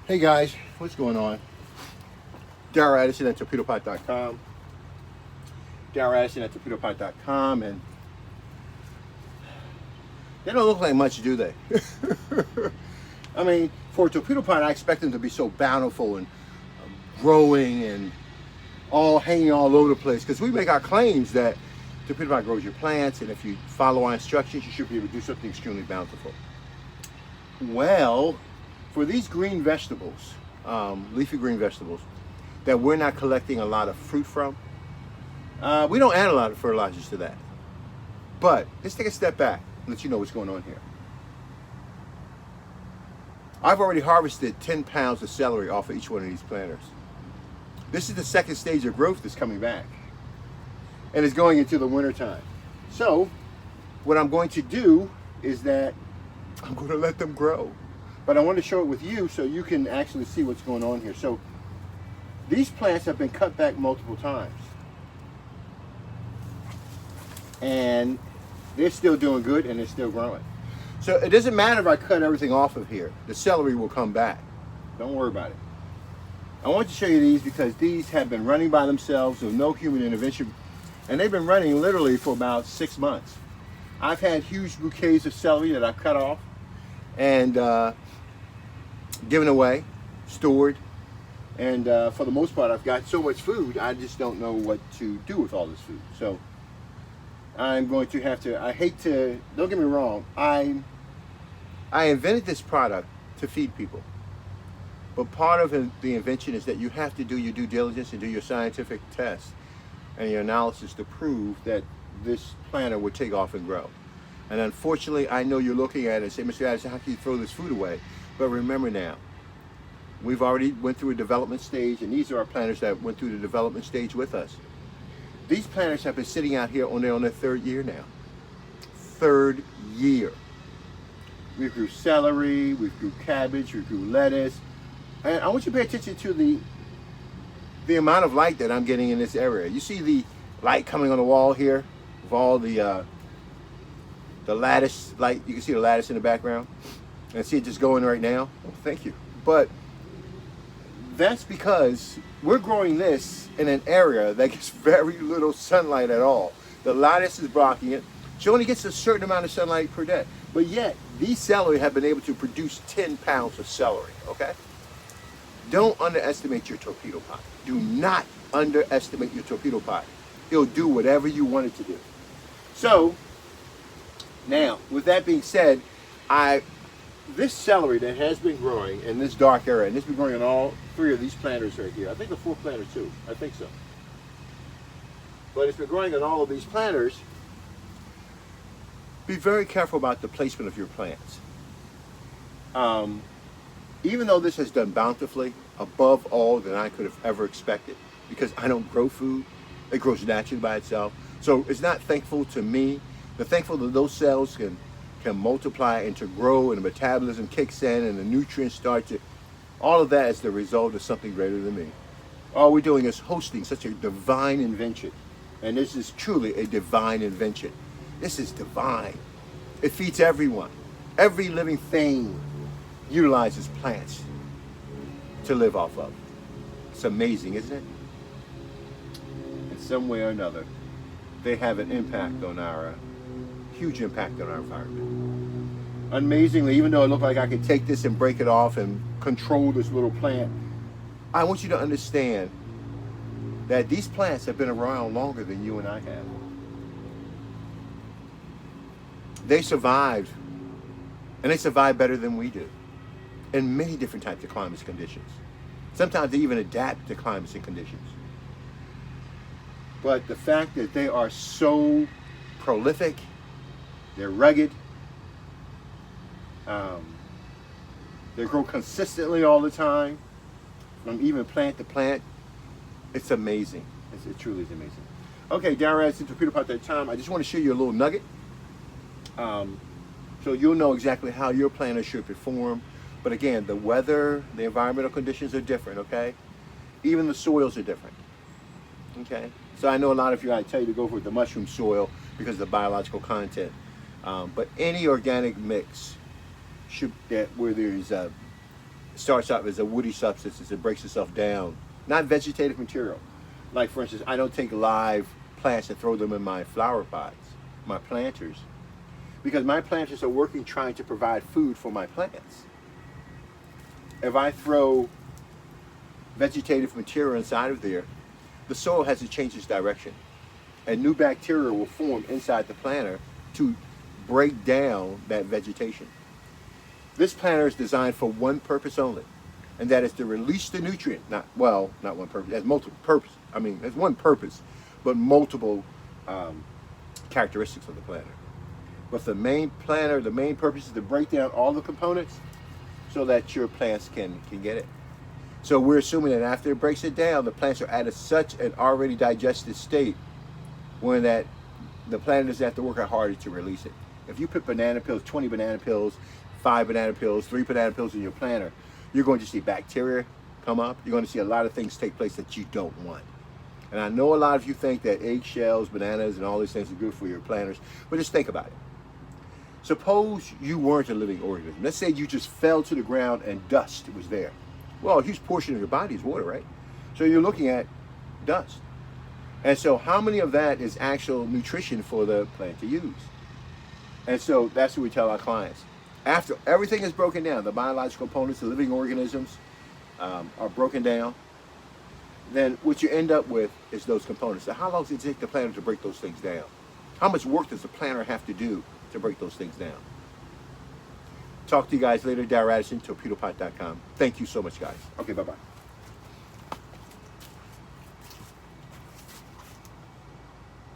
Hey guys, what's going on? Darryl Addison at torpedopot.com. Darryl Addison at torpedopot.com, and they don't look like much, do they? I mean, for a torpedo pot, I expect them to be so bountiful and growing and all hanging all over the place, because we make our claims that torpedo pot grows your plants, and if you follow our instructions, you should be able to do something extremely bountiful. Well, for these green vegetables, leafy green vegetables, that we're not collecting a lot of fruit from, we don't add a lot of fertilizers to that. But let's take a step back and let you know what's going on here. I've already harvested 10 pounds of celery off of each one of these planters. This is the second stage of growth that's coming back, and it's going into the winter time. So what I'm going to do is that I'm going to let them grow. But I want to show it with you so you can actually see what's going on here. So these plants have been cut back multiple times, and they're still doing good and they're still growing. So it doesn't matter if I cut everything off of here. The celery will come back. Don't worry about it. I want to show you these because these have been running by themselves with no human intervention, and they've been running literally for about 6 months. I've had huge bouquets of celery that I've cut off and given away, stored, and for the most part I've got so much food I just don't know what to do with all this food. So I'm going to have to, I hate to, don't get me wrong, I invented this product to feed people, but part of the invention is that you have to do your due diligence and do your scientific tests and your analysis to prove that this planter would take off and grow. And unfortunately, I know you're looking at it and say, Mr. Addison, how can you throw this food away? But remember now, we've already went through a development stage, and these are our planters that went through the development stage with us. These planters have been sitting out here on their third year now. Third year. We grew celery, we grew cabbage, we grew lettuce. And I want you to pay attention to the amount of light that I'm getting in this area. You see the light coming on the wall here with all the lattice light. You can see the lattice in the background. And see it just going right now. Oh, thank you. But that's because we're growing this in an area that gets very little sunlight at all. The lattice is blocking it. She only gets a certain amount of sunlight per day. But yet, these celery have been able to produce 10 pounds of celery, okay? Don't underestimate your torpedo pot. Do not underestimate your torpedo pot. It'll do whatever you want it to do. So, now, with that being said, this celery that has been growing in this dark area, and it's been growing on all 3 of these planters right here. I think the 4th planter too. I think so. But it's been growing on all of these planters. Be very careful about the placement of your plants. Even though this has done bountifully, above all than I could have ever expected, because I don't grow food, it grows naturally by itself. So it's not thankful to me. They're thankful that those cells can multiply and to grow, and the metabolism kicks in and the nutrients start to, all of that is the result of something greater than me. All we're doing is hosting such a divine invention. And this is truly a divine invention. This is divine. It feeds everyone. Every living thing utilizes plants to live off of. It's amazing, isn't it? In some way or another, they have an impact on our huge impact on our environment. Amazingly, even though it looked like I could take this and break it off and control this little plant, I want you to understand that these plants have been around longer than you and I have. They survived, and they survive better than we do in many different types of climate conditions. Sometimes they even adapt to climates and conditions. But the fact that they are so prolific, they're rugged, they grow consistently all the time, from even plant to plant. It's amazing. It truly is amazing. Okay, Darryl Addison, torpedopot.com. I just want to show you a little nugget, so you'll know exactly how your planter should perform. But again, the weather, the environmental conditions are different, okay? Even the soils are different, okay? So I know a lot of you, I tell you to go for the mushroom soil because of the biological content. But any organic mix should, where there's starts out as a woody substance as it breaks itself down, not vegetative material. Like for instance, I don't take live plants and throw them in my flower pots, my planters, because my planters are working trying to provide food for my plants. If I throw vegetative material inside of there, the soil has to change its direction, and new bacteria will form inside the planter to break down that vegetation. This planter is designed for one purpose only, and that is to release the nutrient. Not one purpose. It has multiple purpose. I mean, there's one purpose, but multiple characteristics of the planter. But the main planter, the main purpose is to break down all the components so that your plants can get it. So we're assuming that after it breaks it down, the plants are at such an already digested state when that the plant doesn't have to work out harder to release it. If you put banana peels, 20 banana peels, 5 banana peels, 3 banana peels in your planter, you're going to see bacteria come up. You're going to see a lot of things take place that you don't want. And I know a lot of you think that eggshells, bananas, and all these things are good for your planters, but just think about it. Suppose you weren't a living organism. Let's say you just fell to the ground and dust was there. Well, a huge portion of your body is water, right? So you're looking at dust. And so how many of that is actual nutrition for the plant to use? And so that's what we tell our clients. After everything is broken down, the biological components, the living organisms are broken down, then what you end up with is those components. So how long does it take the planter to break those things down? How much work does the planter have to do to break those things down? Talk to you guys later. Darren Addison, torpedopot.com. Thank you so much, guys. Okay, bye-bye.